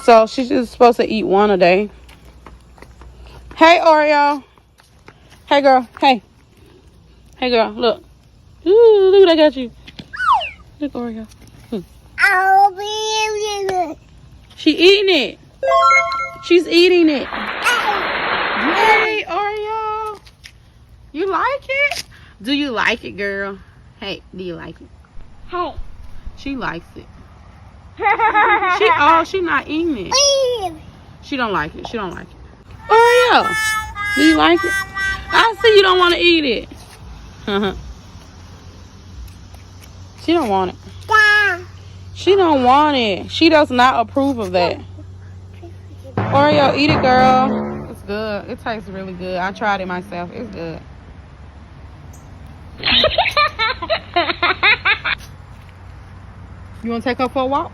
So she's just supposed to eat one a day. Hey, Oreo. Hey, girl. Hey. Hey, girl. Look. Ooh, look what I got you. Look, Oreo. She eating it. She's eating it. Hey, Oreo. You like it? Do you like it, girl? Hey, do you like it? Hey. She likes it. She not eating it. She don't like it. She don't like it. Oreo, do you like it? I see you don't want to eat it. She don't want it. She don't want it. She does not approve of that. Oreo, eat it, girl. It's good. It tastes really good. I tried it myself. It's good. You want to take her for a walk?